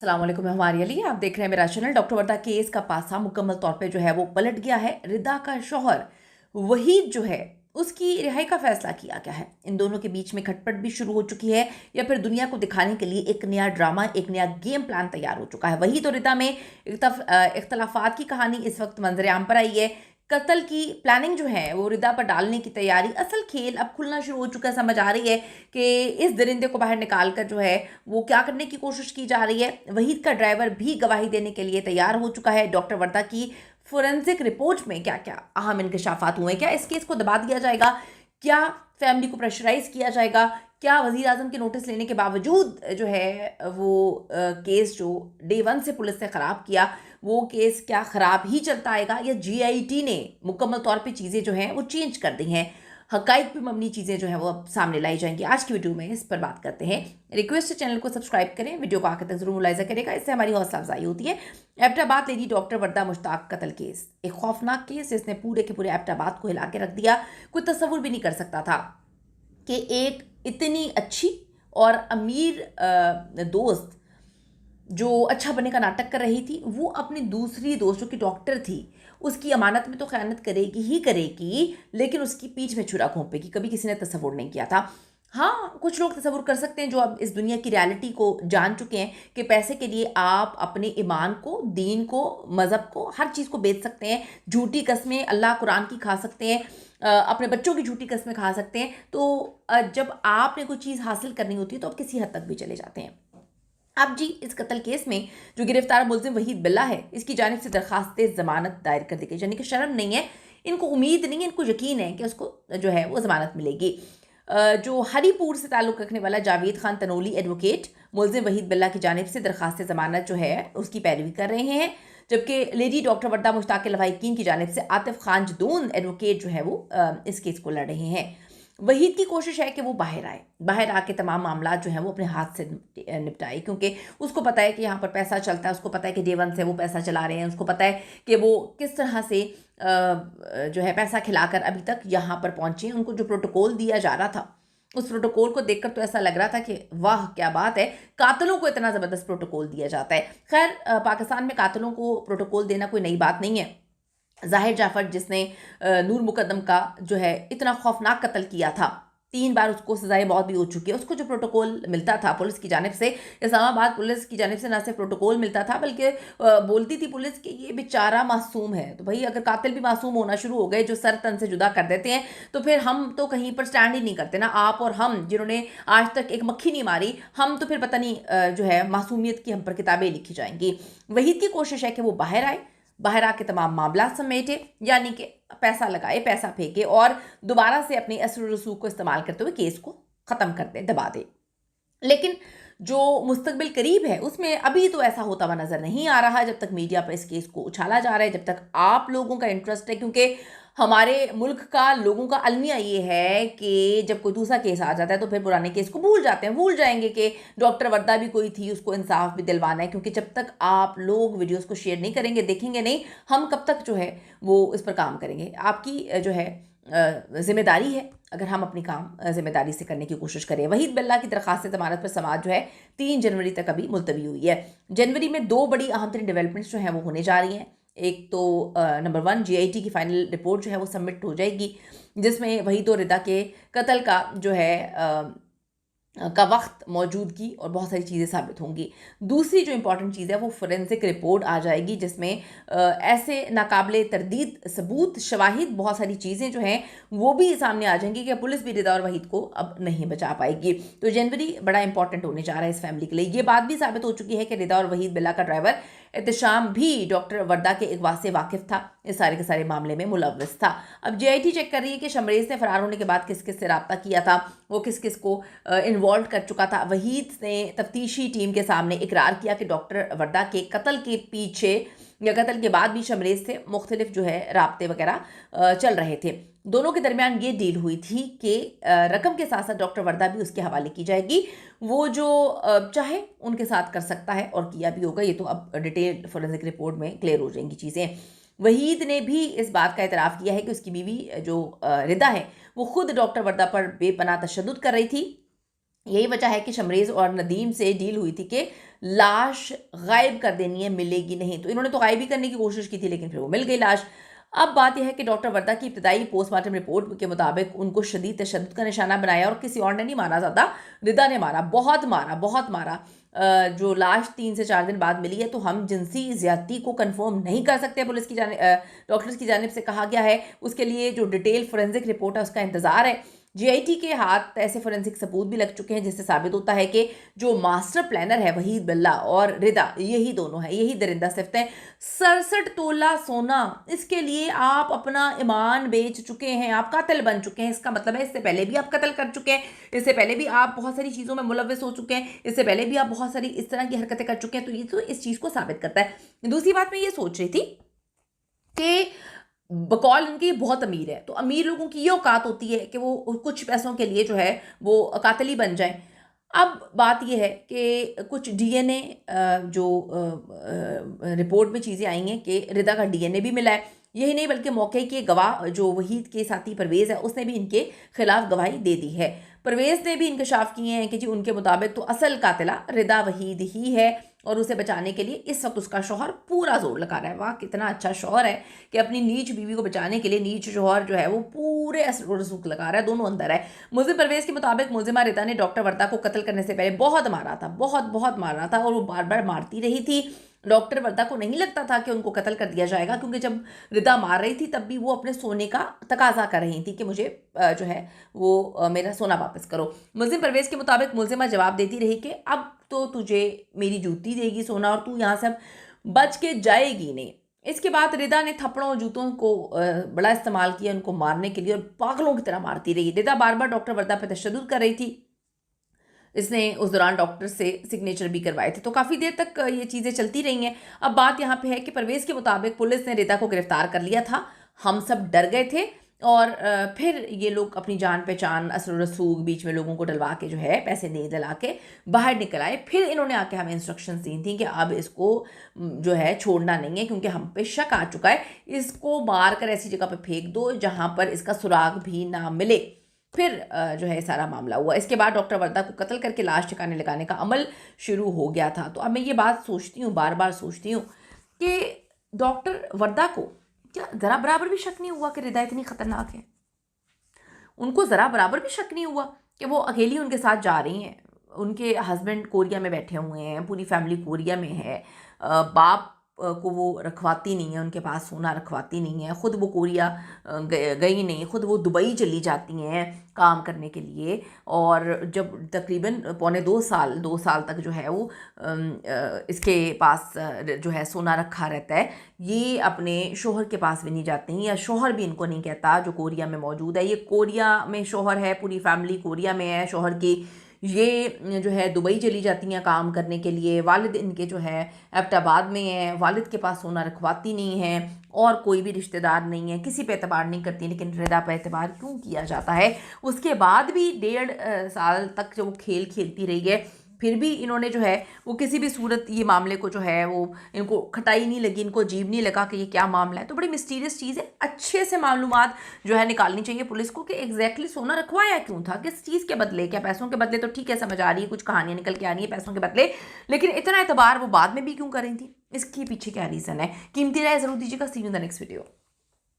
अस्सलाम वालेकुम, मैं हूं आर्या अली। आप देख रहे हैं मेरा चैनल। डॉक्टर वर्दा केस का पासा मुकम्मल तौर पे जो है वो पलट गया है। रिदा का शौहर वहीद जो है उसकी रिहाई का फैसला किया गया है। इन दोनों के बीच में खटपट भी शुरू हो चुकी है या फिर दुनिया को दिखाने के लिए एक नया ड्रामा, एक नया गेम प्लान तैयार हो चुका है। वहीद और रिदा में इख्तलाफात की कहानी इस वक्त मंजर आम पर आई है। कत्ल की प्लानिंग जो है वो रिदा पर डालने की तैयारी, असल खेल अब खुलना शुरू हो चुका है। समझ आ रही है कि इस दरिंदे को बाहर निकाल कर जो है वो क्या करने की कोशिश की जा रही है। वहीद का ड्राइवर भी गवाही देने के लिए तैयार हो चुका है। डॉक्टर वर्दा की फोरेंसिक रिपोर्ट में क्या क्या अहम इंकशाफात हुए, क्या इस केस को दबा दिया जाएगा, क्या फैमिली को प्रेशराइज किया जाएगा, क्या वजीर आजम के नोटिस लेने के बावजूद जो है वो केस जो डे वन से पुलिस ने ख़राब किया वो केस क्या ख़राब ही चलता आएगा, या जीआईटी ने मुकम्मल तौर पे चीज़ें जो हैं वो चेंज कर दी हैं। हकाइक पे मबनी चीज़ें जो हैं वो अब सामने लाई जाएंगी। आज की वीडियो में इस पर बात करते हैं। रिक्वेस्ट है चैनल को सब्सक्राइब करें, वीडियो को आखिर तक जरूर मुलायजा करेगा, इससे हमारी हौसला अफजाई होती है। एबटाबाद लेडी डॉक्टर वर्दा मुश्ताक कत्ल केस एक खौफनाक केस जिसने पूरे के पूरे एबटाबाद को हिला के रख दिया। कोई तस्वुर भी नहीं कर सकता था कि एक इतनी अच्छी और अमीर दोस्त जो अच्छा बनने का नाटक कर रही थी, वो अपनी दूसरी दोस्त जो कि डॉक्टर थी उसकी अमानत में तो खयानत करेगी ही करेगी, लेकिन उसकी पीठ में छुरा घोंपेगी। कभी किसी ने तस्वुर नहीं किया था। हाँ, कुछ लोग तस्वुर कर सकते हैं जो अब इस दुनिया की रियलिटी को जान चुके हैं कि पैसे के लिए आप अपने ईमान को, दीन को, मज़हब को, हर चीज़ को बेच सकते हैं। झूठी कस्में अल्लाह कुरान की खा सकते हैं, अपने बच्चों की झूठी कस्में खा सकते हैं। तो जब आपने कोई चीज़ हासिल करनी होती है तो आप किसी हद तक भी चले जाते हैं। अब जी इस कत्ल केस में जो गिरफ्तार मुलजिम वहीद बिल्ला है, इसकी जानिब से दरखास्त जमानत दायर कर दी गई। यानी कि शर्म नहीं है, इनको उम्मीद नहीं है, इनको यकीन है कि उसको जो है वो जमानत मिलेगी। जो हरीपुर से ताल्लुक़ रखने वाला जावेद खान तनोली एडवोकेट मुलजिम वहीद बिल्ला की जानिब से दरखास्त जमानत जो है उसकी पैरवी कर रहे हैं, जबकि लेडी डॉक्टर वर्दा मुश्ताक लवाहिकीन की जानिब से आतिफ खान जदून एडवोकेट जो है वो इस केस को लड़ रहे हैं। वहीद की कोशिश है कि वो बाहर आए, बाहर आके तमाम मामला जो है वो अपने हाथ से निपटाए, क्योंकि उसको पता है कि यहाँ पर पैसा चलता है, उसको पता है कि डे वन से वो पैसा चला रहे हैं, उसको पता है कि वो किस तरह से जो है पैसा खिलाकर अभी तक यहाँ पर पहुँचे। उनको जो प्रोटोकॉल दिया जा रहा था उस प्रोटोकॉल को देखकर तो ऐसा लग रहा था कि वाह क्या बात है, कातलों को इतना ज़बरदस्त प्रोटोकॉल दिया जाता है। खैर, पाकिस्तान में कातलों को प्रोटोकॉल देना कोई नई बात नहीं है। ज़ाहिर जाफ़र जिसने नूर मुकद्दम का जो है इतना खौफनाक कत्ल किया था, 3 बार उसको सज़ाएं बहुत भी हो चुकी है। उसको जो प्रोटोकॉल मिलता था पुलिस की जानिब से, इस्लामाबाद पुलिस की जानिब से ना सिर्फ प्रोटोकॉल मिलता था बल्कि बोलती थी पुलिस कि ये बेचारा मासूम है। तो भाई अगर कातिल भी मासूम होना शुरू हो गए, जो सर तन से जुदा कर देते हैं, तो फिर हम तो कहीं पर स्टैंड ही नहीं करते ना। आप और हम जिन्होंने आज तक एक मक्खी नहीं मारी, हम तो फिर पता नहीं जो है मासूमियत की हम पर किताबें लिखी जाएंगी। वहीद की कोशिश है कि वो बाहर आए, बाहर आके तमाम मामला समेटे, यानी कि पैसा लगाए, पैसा फेंके और दोबारा से अपनी असर रसूख को इस्तेमाल करते हुए केस को ख़त्म कर दे, दबा दे। लेकिन जो मुस्तकबिल करीब है उसमें अभी तो ऐसा होता हुआ नज़र नहीं आ रहा, जब तक मीडिया पर इस केस को उछाला जा रहा है, जब तक आप लोगों का इंटरेस्ट है। क्योंकि हमारे मुल्क का लोगों का अलमिया ये है कि जब कोई दूसरा केस आ जाता है तो फिर पुराने केस को भूल जाते हैं, भूल जाएंगे कि डॉक्टर वर्दा भी कोई थी, उसको इंसाफ भी दिलवाना है। क्योंकि जब तक आप लोग वीडियोस को शेयर नहीं करेंगे, देखेंगे नहीं, हम कब तक जो है वो इस पर काम करेंगे। आपकी जो है जिम्मेदारी है अगर हम अपनी काम जिम्मेदारी से करने की कोशिश करें। वहीद बिल्ला की दरखास्त ज़मानत पर समाअत जो है 3 जनवरी तक अभी मुलतवी हुई है। जनवरी में 2 बड़ी अहम तरीन डेवलपमेंट्स जो हैं वो होने जा रही हैं। एक तो नंबर 1 जीआईटी की फाइनल रिपोर्ट जो है वो सबमिट हो जाएगी, जिसमें वहीद और रिदा के कत्ल का जो है का वक्त, मौजूदगी और बहुत सारी चीज़ें साबित होंगी। दूसरी जो इंपॉर्टेंट चीज़ है वो फोरेंसिक रिपोर्ट आ जाएगी, जिसमें ऐसे नाकाबिले तरदीद सबूत, शवाहिद, बहुत सारी चीज़ें जो हैं वो भी सामने आ जाएंगी कि पुलिस भी रिदा और वहीद को अब नहीं बचा पाएगी। तो जनवरी बड़ा इंपॉर्टेंट होने जा रहा है इस फैमिली के लिए। ये बात भी साबित हो चुकी है कि रिदा और वहीद बिल्ला का ड्राइवर एहतशाम भी डॉक्टर वर्दा के अगवा से वाकिफ़ था, इस सारे के सारे मामले में मुलव्वस था। अब जीआईटी चेक कर रही है कि शमरेज़ ने फ़रार होने के बाद किस किस से रब्ता किया था, वो किस किस को इन्वॉल्व कर चुका था। वहीद ने तफ्तीशी टीम के सामने इकरार किया कि डॉक्टर वर्दा के कत्ल के पीछे या कत्ल के बाद भी शमरेज़ से मुख्तलिफ जो है राब्ते वगैरह चल रहे थे। दोनों के दरमियान ये डील हुई थी कि रकम के साथ साथ डॉक्टर वर्दा भी उसके हवाले की जाएगी, वो जो चाहे उनके साथ कर सकता है, और किया भी होगा। ये तो अब डिटेल फोरेंसिक रिपोर्ट में क्लियर हो जाएंगी चीज़ें। वहीद ने भी इस बात का एतराफ़ किया है कि उसकी बीवी जो रिदा है वो खुद डॉक्टर वर्दा पर बेपनाह तशद्दुद कर रही थी, यही वजह है कि शमरेज़ और नदीम से डील हुई थी कि लाश गायब कर देनी है, मिलेगी नहीं। तो इन्होंने तो गायब ही करने की कोशिश की थी, लेकिन फिर वो मिल गई लाश। अब बात यह है कि डॉक्टर वर्दा की इब्तदाई पोस्टमार्टम रिपोर्ट के मुताबिक उनको शदीद तशद्दुद का निशाना बनाया, और किसी और ने नहीं मारा, ज़्यादा रिदा ने मारा, बहुत मारा, बहुत मारा। जो लाश 3 से 4 दिन बाद मिली है, तो हम जिनसी ज़्यादती को कंफर्म नहीं कर सकते, पुलिस की डॉक्टर्स की जानिब से कहा गया है। उसके लिए जो डिटेल फोरेंसिक रिपोर्ट है उसका इंतज़ार है। जीआईटी के हाथ ऐसे फोरेंसिक सबूत भी लग चुके हैं, जिससे साबित होता है कि जो मास्टर प्लानर है वहीद बिल्ला और रिदा, यही दोनों हैं, यही दरिंदा सिफ्त हैं। 67 तोला सोना, इसके लिए आप अपना ईमान बेच चुके हैं, आप कातिल बन चुके हैं। इसका मतलब है इससे पहले भी आप कत्ल कर चुके हैं, इससे पहले भी आप बहुत सारी चीज़ों में मुलव्वस हो चुके हैं, इससे पहले भी आप बहुत सारी इस तरह की हरकतें कर चुके हैं। तो ये तो इस चीज़ को साबित करता है। दूसरी बात मैं ये सोच रही थी कि बकौल इनकी बहुत अमीर है, तो अमीर लोगों की ये औकात होती है कि वो कुछ पैसों के लिए जो है वो कातिल ही बन जाएं। अब बात ये है कि कुछ डीएनए जो रिपोर्ट में चीज़ें आई हैं कि रिदा का डीएनए भी मिला है। यही नहीं बल्कि मौके के गवाह जो वहीद के साथी परवेज़ है, उसने भी इनके खिलाफ गवाही दे दी है। परवेज़ ने भी इंकशाफ किए हैं कि जी उनके मुताबिक तो असल कातिला रिदा वहीद ही है, और उसे बचाने के लिए इस वक्त उसका शौहर पूरा जोर लगा रहा है। वाह, कितना अच्छा शौहर है कि अपनी नीच बीवी को बचाने के लिए नीच शौहर जो है वो पूरे असर और रसूख लगा रहा है, दोनों अंदर है। मुल्जिम परवेज़ के मुताबिक मुल्जिमा रिदा ने डॉक्टर वर्दा को कत्ल करने से पहले बहुत मारा था, बहुत बहुत मारा था, और वो बार बार मारती रही थी। डॉक्टर वर्दा को नहीं लगता था कि उनको कत्ल कर दिया जाएगा, क्योंकि जब रिदा मार रही थी तब भी वो अपने सोने का तकाजा कर रही थी कि मुझे जो है वो मेरा सोना वापस करो। मुल्जिम परवेज़ के मुताबिक मुल्जिमा जवाब देती रही कि अब तो तुझे मेरी जूती देगी सोना, और तू यहाँ से बच के जाएगी नहीं। इसके बाद रिदा ने थप्पड़ों और जूतों को बड़ा इस्तेमाल किया उनको मारने के लिए, और पागलों की तरह मारती रही। रिदा बार बार डॉक्टर वर्दा पर तशद्दुद कर रही थी। इसने उस दौरान डॉक्टर से सिग्नेचर भी करवाए थे, तो काफ़ी देर तक ये चीज़ें चलती रही हैं। अब बात यहाँ पे है कि परवेज़ के मुताबिक पुलिस ने रिदा को गिरफ्तार कर लिया था, हम सब डर गए थे, और फिर ये लोग अपनी जान पहचान असर रसूख बीच में लोगों को डलवा के जो है पैसे नहीं दिला के बाहर निकल आए। फिर इन्होंने आके हमें इंस्ट्रक्शंस दी थी कि अब इसको जो है छोड़ना नहीं है, क्योंकि हम पे शक आ चुका है, इसको मार कर ऐसी जगह पे फेंक दो जहाँ पर इसका सुराग भी ना मिले। फिर जो है सारा मामला हुआ। इसके बाद डॉक्टर वर्दा को कत्ल करके लाश ठिकाने लगाने का अमल शुरू हो गया था। तो अब मैं ये बात सोचती हूँ, बार बार सोचती हूँ कि डॉक्टर वर्दा को क्या ज़रा बराबर भी शक नहीं हुआ कि रिदा इतनी ख़तरनाक है? उनको ज़रा बराबर भी शक नहीं हुआ कि वो अकेली उनके साथ जा रही हैं? उनके हस्बैंड कोरिया में बैठे हुए हैं, पूरी फैमिली कोरिया में है, बाप को वो रखवाती नहीं है, उनके पास सोना रखवाती नहीं है, ख़ुद वो कोरिया गई नहीं, ख़ुद वो दुबई चली जाती हैं काम करने के लिए। और जब तकरीबन पौने 2 साल तक जो है वो इसके पास जो है सोना रखा रहता है, ये अपने शोहर के पास भी नहीं जाते हैं, या शोहर भी इनको नहीं कहता जो कोरिया में मौजूद है। ये कोरिया में शोहर है, पूरी फैमिली कोरिया में है शोहर की, ये जो है दुबई चली जाती हैं काम करने के लिए। वालिद इनके जो है एबटाबाद में है, वालिद के पास सोना रखवाती नहीं है, और कोई भी रिश्तेदार नहीं है, किसी पे एतबार नहीं करती। लेकिन रिदा पे एतबार क्यों किया जाता है? उसके बाद भी 1.5 साल तक जब वो खेल खेलती रही है, फिर भी इन्होंने जो है वो किसी भी सूरत ये मामले को जो है वो इनको खटाई नहीं लगी, इनको अजीब नहीं लगा कि ये क्या मामला है। तो बड़ी मिस्टीरियस चीज़ है। अच्छे से मालूमात जो है निकालनी चाहिए पुलिस को कि एग्जैक्टली सोना रखवाया क्यों था, किस चीज़ के बदले। क्या पैसों के बदले? तो ठीक है, समझ आ रही है, कुछ कहानियाँ निकल के आ रही है पैसों के बदले, लेकिन इतना एतबार वो बाद में भी क्यों कर रही थी? इसके पीछे क्या रीज़न है? कीमती राय ज़रूर दीजिएगा। See you in the next video.